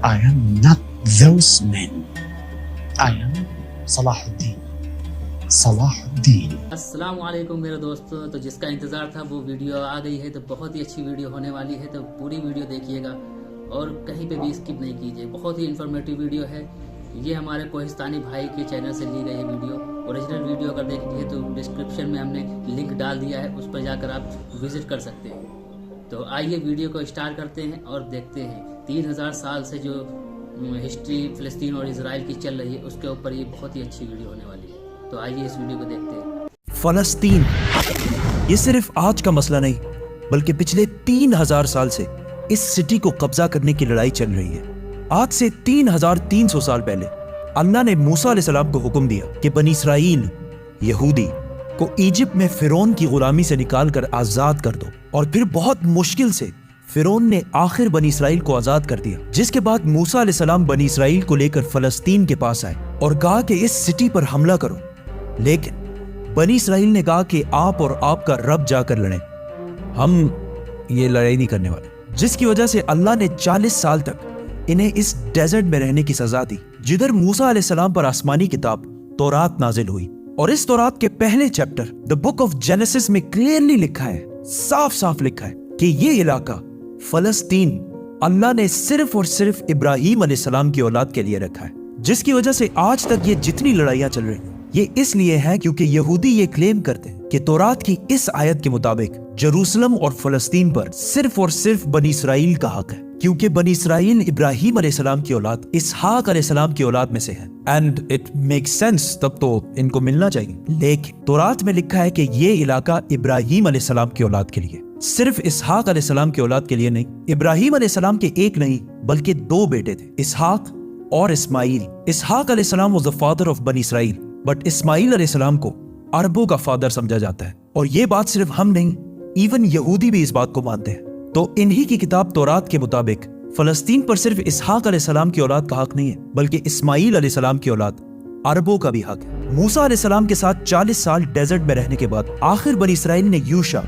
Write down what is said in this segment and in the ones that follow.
I am not those men. I am Salahuddin. Salahuddin. السلام علیکم میرے دوستو. تو جس کا انتظار تھا وہ ویڈیو آ گئی ہے. تو بہت ہی اچھی ویڈیو ہونے والی ہے, تو پوری ویڈیو دیکھیے گا اور کہیں پہ بھی اسکپ نہیں کیجیے. بہت ہی انفارمیٹیو ویڈیو ہے. یہ ہمارے کوہستانی بھائی کے چینل سے لی گئی ہے ویڈیو. اوریجنل ویڈیو اگر دیکھنی ہے تو ڈسکرپشن میں ہم نے لنک ڈال دیا ہے, اس پر جا کر آپ وزٹ کر سکتے ہیں. تو آئیے ویڈیو کو اسٹارٹ کرتے ہیں اور دیکھتے ہیں 3000 سال سے جو ہسٹری فلسطین اور اسرائیل کی چل رہی ہے اس کے اوپر یہ بہت ہی اچھی ویڈیو ہونے والی ہے. تو آئیے اس ویڈیو کو دیکھتے ہیں. فلسطین یہ صرف آج کا مسئلہ نہیں بلکہ پچھلے 3000 سال سے اس سٹی کو قبضہ کرنے کی لڑائی چل رہی ہے. آج سے 3300 سال پہلے اللہ نے موسیٰ علیہ السلام کو حکم دیا کہ بنی اسرائیل یہودی کو ایجپٹ میں فرعون کی غلامی سے نکال کر آزاد کر دو, اور پھر بہت مشکل سے فرعون نے آخر بنی اسرائیل کو آزاد کر دیا. جس کے بعد موسیٰ علیہ السلام بنی اسرائیل کو لے کر فلسطین کے پاس آئے اور کہا کہ اس سٹی پر حملہ کرو, لیکن بنی اسرائیل نے کہا کہ آپ اور آپ کا رب جا کر لڑیں, ہم یہ لڑائی نہیں کرنے والے. جس کی وجہ سے اللہ نے 40 سال تک انہیں اس ڈیزرٹ میں رہنے کی سزا دی, جدھر موسیٰ علیہ السلام پر آسمانی کتاب تورات نازل ہوئی. اور اس تورات کے پہلے chapter The Book of Genesis میں کلیئرلی لکھا ہے, صاف صاف لکھا ہے کہ یہ علاقہ فلسطین اللہ نے صرف اور صرف ابراہیم علیہ السلام کی اولاد کے لیے رکھا ہے. جس کی وجہ سے آج تک یہ جتنی لڑائیاں چل رہی ہیں یہ اس لیے ہے کیونکہ یہودی یہ کلیم کرتے ہیں کہ تورات کی اس آیت کے مطابق جروسلم اور فلسطین پر صرف اور صرف بنی اسرائیل کا حق ہے, کیونکہ بنی اسرائیل ابراہیم علیہ السلام کی اولاد اسحاق علیہ السلام کی اولاد میں سے ہے. اینڈ اٹ میک سینس, تب تو ان کو ملنا چاہیے. لیکن تورات میں لکھا ہے کہ یہ علاقہ ابراہیم علیہ السلام کی اولاد کے لیے, صرف اسحاق علیہ السلام کی اولاد کے لیے نہیں. ابراہیم علیہ السلام کے ایک نہیں بلکہ 2 بیٹے تھے, اسحاق اور اسماعیل. اسحاق علیہ السلام was the father of بنی اسرائیل, بٹ اسماعیل علیہ السلام کو عربوں کا فادر سمجھا جاتا ہے. اور یہ بات صرف ہم نہیں, ایون یہودی بھی اس بات کو مانتے ہیں. تو انہی کی کتاب تورات کے مطابق فلسطین پر صرف اسحاق علیہ السلام کی اولاد کا حق نہیں ہے بلکہ اسماعیل علیہ السلام کی اولاد عربوں کا بھی حق ہے. موسیٰ علیہ السلام کے ساتھ 40 سال ڈیزرٹ میں رہنے کے بعد آخر بنی اسرائیل نے یوشع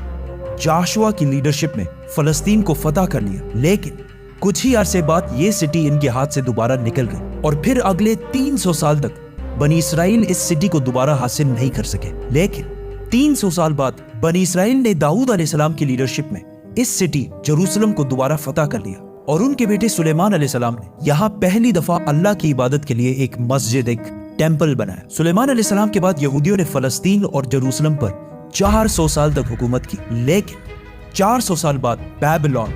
جاشوا کی لیڈرشپ میں فلسطین کو فتح کر لیا. لیکن کچھ ہی عرصے بعد یہ سٹی ان کے ہاتھ سے دوبارہ نکل گئی, اور پھر اگلے 300 سال تک بنی اسرائیل اس سٹی کو دوبارہ حاصل نہیں کر سکے. لیکن 300 سال بعد بنی اسرائیل نے داؤد علیہ السلام کی لیڈرشپ میں اس سٹی جروسلم کو دوبارہ فتح کر لیا, اور ان کے بیٹے سلیمان علیہ السلام نے یہاں پہلی دفعہ اللہ کی عبادت کے لیے ایک مسجد, ایک ٹیمپل بنایا. سلیمان علیہ السلام کے بعد یہودیوں نے فلسطین اور جروسلم پر 400 سال تک حکومت کی. لیکن 400 سال بعد بیبلون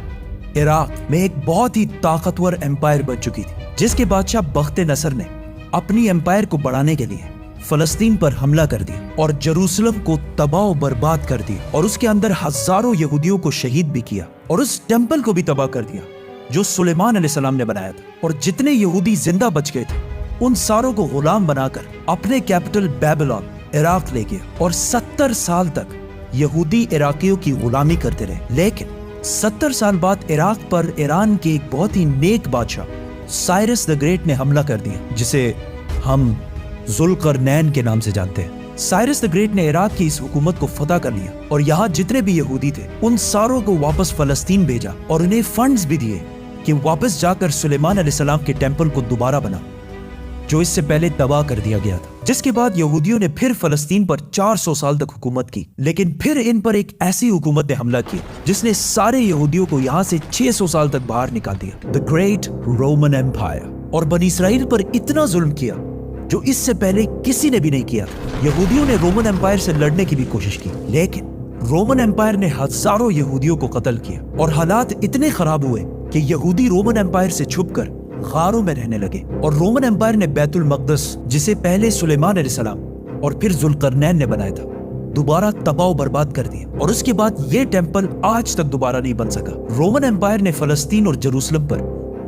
عراق میں ایک بہت ہی طاقتور امپائر بن چکی تھی, جس کے بادشاہ بخت نصر نے اپنی امپائر کو بڑھانے کے لیے فلسطین پر حملہ کر دیا اور جروسلم کو تباہ و برباد کر دیا, اور اس کے اندر ہزاروں یہودیوں کو شہید بھی کیا, اور اس ٹیمپل کو بھی تباہ کر دیا جو سلیمان علیہ السلام نے بنایا تھا. اور جتنے یہودی زندہ بچ گئے تھے ان ساروں کو غلام بنا کر اپنے کیپٹل بیبلون عراق لے گیا, اور 70 سال تک یہودی عراقیوں کی غلامی کرتے رہے. لیکن 70 سال بعد عراق پر ایران کے ایک بہت ہی نیک بادشاہ سائرس دا گریٹ نے حملہ کر دیا, جسے ہم ذوالقرنین کے نام سے جانتے ہیں. سائرس دا گریٹ نے عراق کی اس حکومت کو فتح کر لیا, اور یہاں جتنے بھی یہودی تھے ان ساروں کو واپس فلسطین بھیجا, اور انہیں فنڈز بھی دیے کہ واپس جا کر سلیمان علیہ السلام کے ٹیمپل کو دوبارہ بنا جو اس سے پہلے تباہ کر دیا گیا تھا. جس کے بعد یہودیوں نے پھر فلسطین پر 400 سال تک حکومت کی, لیکن پھر ان پر ایک ایسی حکومت نے حملہ کیا جس نے سارے یہودیوں کو یہاں سے 600 سال تک باہر نکال دیا, The Great Roman Empire. اور بنی اسرائیل پر اتنا ظلم کیا جو اس سے پہلے کسی نے بھی نہیں کیا. یہودیوں نے رومن امپائر سے لڑنے کی بھی کوشش کی, لیکن رومن امپائر نے ہزاروں یہودیوں کو قتل کیا, اور حالات اتنے خراب ہوئے کہ یہودی رومن امپائر سے چھپ کر غاروں میں رہنے لگے. اور رومن امپائر نے بیت المقدس, جسے پہلے سلیمان علیہ السلام اور پھر ذوالقرنین نے بنایا تھا, دوبارہ تباہ و برباد کر دیا, اور اس کے بعد یہ ٹیمپل آج تک دوبارہ نہیں بن سکا. رومن امپائر نے فلسطین اور جروسلم پر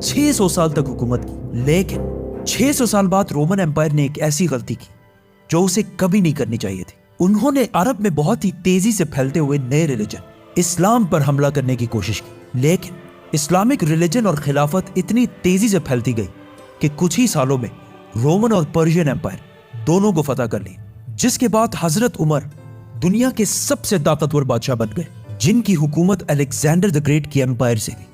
600 سال تک حکومت کی, لیکن 600 سال بعد رومن امپائر نے ایک ایسی غلطی کی جو اسے کبھی نہیں کرنی چاہیے تھی. انہوں نے عرب میں بہت ہی تیزی سے پھیلتے ہوئے نئے ریلیجن اسلام پر حملہ کرنے کی کوشش کی, لیکن اسلامک ریلیجن اور خلافت اتنی تیزی سے پھیلتی گئی کہ کچھ ہی سالوں میں رومن اور پرشین امپائر دونوں کو فتح کر لی, جس کے بعد حضرت عمر دنیا کے سب سے طاقتور بادشاہ بن گئے, جن کی حکومت الیگزینڈر دی گریٹ کی امپائر سے بھی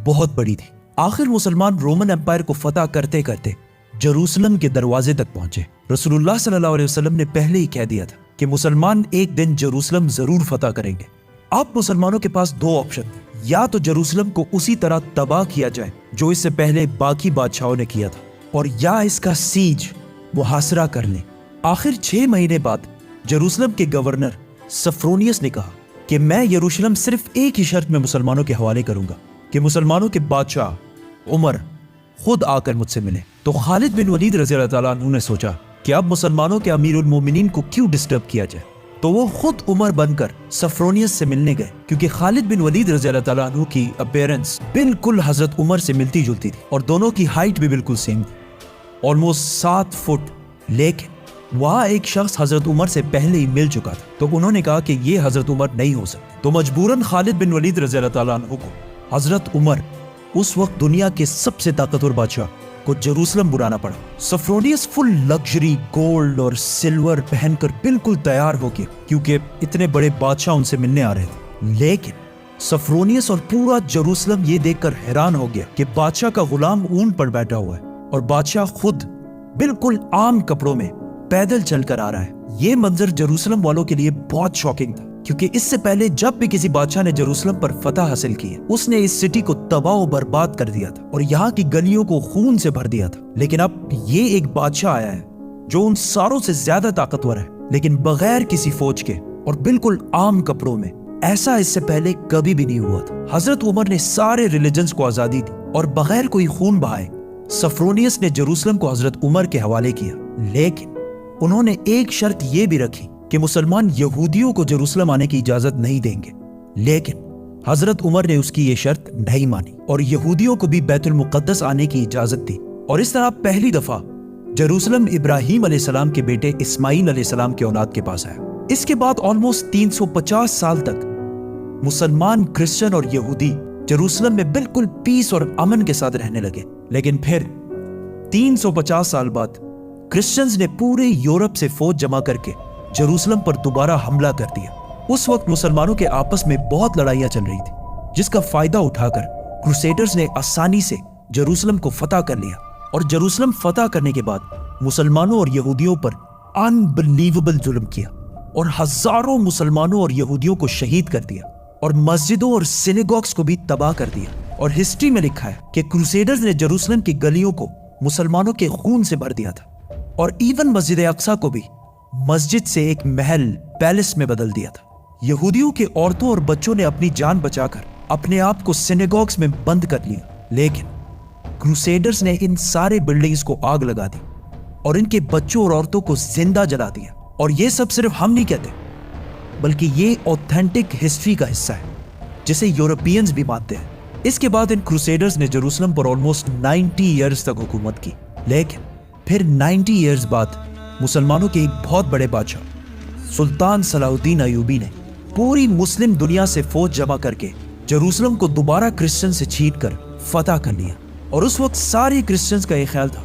بہت بڑی تھی. آخر مسلمان رومن امپائر کو فتح کرتے کرتے جروسلم کے دروازے تک پہنچے۔ رسول اللہ صلی اللہ علیہ وسلم نے پہلے ہی کہہ دیا تھا کہ مسلمان ایک دن جروسلم ضرور فتح کریں گے۔ اب مسلمانوں کے پاس دو آپشن تھے، یا تو جروسلم کو اسی طرح تباہ کیا جائے جو اس سے پہلے باقی بادشاہوں نے کیا تھا، اور یا اس کا سیج محاصرہ کر لیں۔ آخر 6 مہینے بعد جروسلم کے گورنر سفرونیس نے کہا کہ میں یروشلم صرف ایک ہی شرط میں مسلمانوں کے حوالے کروں گا کہ مسلمانوں کے بادشاہ عمر خود آ کر مجھ سے ملے۔ تو خالد بن ولید رضی اللہ تعالیٰ عنہ نے سوچا کہ اب مسلمانوں کے امیر المومنین کو کیوں ڈسٹرب کیا جائے، تو وہ خود عمر بن کر سفرونیس سے ملنے گئے، کیونکہ خالد بن ولید رضی اللہ تعالیٰ عنہ کی اپیرنس بالکل حضرت عمر سے ملتی جلتی تھی، اور دونوں کی ہائٹ بھی بالکل سیم تھی، آلموسٹ 7 فٹ۔ لیکن وہاں ایک شخص حضرت عمر سے پہلے ہی مل چکا تھا، تو انہوں نے کہا کہ یہ حضرت عمر نہیں ہو سکتے، تو مجبوراً خالد بن ولید رضی اللہ تعالیٰ عنہ کو حضرت عمر، اس وقت دنیا کے سب سے طاقتور بادشاہ، کو جروسلم بلانا پڑا۔ سفرونیس فل لگژری گولڈ اور سلور پہن کر بالکل تیار ہو گیا، کیونکہ اتنے بڑے بادشاہ ان سے ملنے آ رہے تھے۔ لیکن سفرونیس اور پورا جروسلم یہ دیکھ کر حیران ہو گیا کہ بادشاہ کا غلام اونٹ پر بیٹھا ہوا ہے، اور بادشاہ خود بالکل عام کپڑوں میں پیدل چل کر آ رہا ہے۔ یہ منظر جروسلم والوں کے لیے بہت شاکنگ تھا، کیونکہ اس سے پہلے جب بھی کسی بادشاہ نے جروسلم پر فتح حاصل کی ہے، اس نے اس سٹی کو تباہ و برباد کر دیا تھا اور یہاں کی گلیوں کو خون سے بھر دیا تھا۔ لیکن اب یہ ایک بادشاہ آیا ہے جو ان ساروں سے زیادہ طاقتور ہے، لیکن بغیر کسی فوج کے اور بالکل عام کپڑوں میں۔ ایسا اس سے پہلے کبھی بھی نہیں ہوا تھا۔ حضرت عمر نے سارے ریلیجنز کو آزادی دی اور بغیر کوئی خون بہائے سفرونیس نے جروسلم کو حضرت عمر کے حوالے کیا، لیکن انہوں نے ایک شرط یہ بھی رکھی کہ مسلمان یہودیوں کو جروسلم آنے کی اجازت نہیں دیں گے۔ لیکن حضرت عمر نے اس کی یہ شرط نہیں مانی اور یہودیوں کو بھی بیت المقدس آنے کی اجازت دی، اور اس طرح پہلی دفعہ جروسلم ابراہیم علیہ السلام کے بیٹے اسماعیل علیہ السلام کے اولاد کے پاس آیا۔ اس کے بعد آلموسٹ 350 سال تک مسلمان، کرسچن اور یہودی جروسلم میں بالکل پیس اور امن کے ساتھ رہنے لگے۔ لیکن پھر 350 سال بعد کرسچنز نے پورے یورپ سے فوج جمع کر کے جروسلم پر دوبارہ حملہ کر دیا۔ اس وقت مسلمانوں کے آپس میں بہت لڑائیاں چل رہی تھی، جس کا فائدہ اٹھا کر کروسیڈرز نے آسانی سے جروسلم کو فتح کر لیا، اور جروسلم فتح کرنے کے بعد مسلمانوں اور یہودیوں پر انبلیویبل ظلم کیا، اور ہزاروں مسلمانوں اور یہودیوں کو شہید کر دیا، اور مسجدوں اور سینیگوگز کو بھی تباہ کر دیا۔ اور ہسٹری میں لکھا ہے کہ کروسیڈرز نے جروسلم کی گلیوں کو مسلمانوں کے خون سے بھر دیا تھا، اور ایون مسجد اقصیٰ کو بھی مسجد سے ایک محل، پیلس میں بدل دیا تھا۔ یہودیوں کے عورتوں اور بچوں نے اپنی جان بچا کر اپنے آپ کو سینیگوگز میں بند کر لیا، لیکن کروسیڈرز نے ان سارے بلڈنگز کو آگ لگا دی اور ان کے بچوں اور عورتوں کو زندہ جلا دیا۔ اور یہ سب صرف ہم نہیں کہتے، بلکہ یہ اوتھینٹک ہسٹری کا حصہ ہے جسے یورپینز بھی مانتے ہیں۔ اس کے بعد ان کروسیڈرز نے جروسلم پر آلموسٹ 90 ایئرز تک حکومت کی، لیکن پھر 90 ایئرز بعد مسلمانوں کے ایک بہت بڑے بادشاہ سلطان صلاح الدین ایوبی نے پوری مسلم دنیا سے فوج جمع کر کے جروسلم کو دوبارہ کرسچن سے چھین کر فتح کر لیا۔ اور اس وقت سارے کرسچنز کا یہ خیال تھا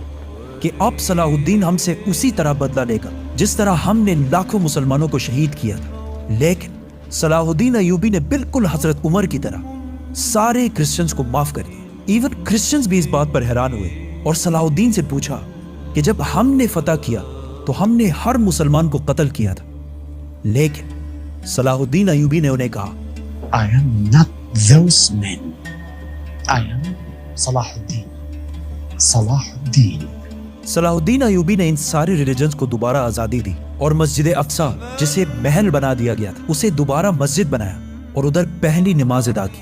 کہ اب صلاح الدین ہم سے اسی طرح بدلہ لے گا جس طرح ہم نے لاکھوں مسلمانوں کو شہید کیا تھا۔ لیکن صلاح الدین ایوبی نے بالکل حضرت عمر کی طرح سارے کرسچنز کو معاف کر دیا۔ ایون کرسچنز بھی اس بات پر حیران ہوئے اور صلاح الدین سے پوچھا کہ جب ہم نے فتح کیا تو ہم نے ہر مسلمان کو قتل کیا تھا، لیکن صلاح الدین ایوبی نے انہیں کہا I am not those men. I am صلاح الدین۔ صلاح الدین۔ صلاح الدین ایوبی نے ان سارے ریلیجنز کو دوبارہ آزادی دی اور مسجد اقصیٰ جسے محل بنا دیا گیا تھا اسے دوبارہ مسجد بنایا اور ادھر پہلی نماز ادا کی۔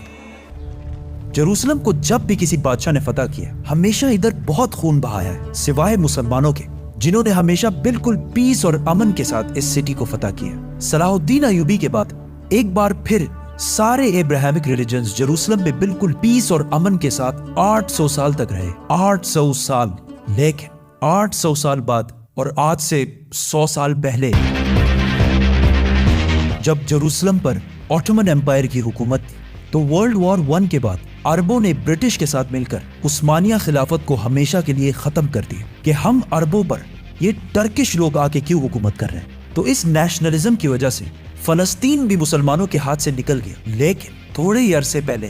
جروسلم کو جب بھی کسی بادشاہ نے فتح کیا ہمیشہ ادھر بہت خون بہایا ہے، سوائے مسلمانوں کے جنہوں نے ہمیشہ بالکل پیس اور امن کے ساتھ اس سٹی کو فتح کیا۔ صلاح الدین ایوبی کے بعد ایک بار پھر سارے ابراہیمک ریلیجنز جروسلم میں بالکل پیس اور امن کے ساتھ 800 سال تک رہے۔ 800 سال۔ لیکن 800 سال بعد اور آج سے 100 سال پہلے جب جروسلم پر آٹومن امپائر کی حکومت تھی تو ورلڈ وار 1 کے بعد عربوں نے برٹش کے ساتھ مل کر عثمانیہ خلافت کو ہمیشہ کے لیے ختم کر دیا کہ ہم عربوں پر یہ ٹرکش لوگ آ کے کیوں حکومت کر رہے ہیں۔ تو اس نیشنلزم کی وجہ سے فلسطین بھی مسلمانوں کے ہاتھ سے نکل گیا۔ لیکن تھوڑے ہی عرصے پہلے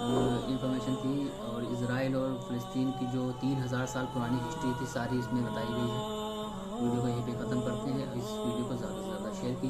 انفارمیشن تھی، اور اسرائیل اور فلسطین کی جو 3000 سال پرانی ہسٹری تھی ساری اس میں بتائی گئی ہے۔ ویڈیو کو یہیں پہ ختم کرتے ہیں، اور اس ویڈیو کو زیادہ سے زیادہ شیئر کیجیے۔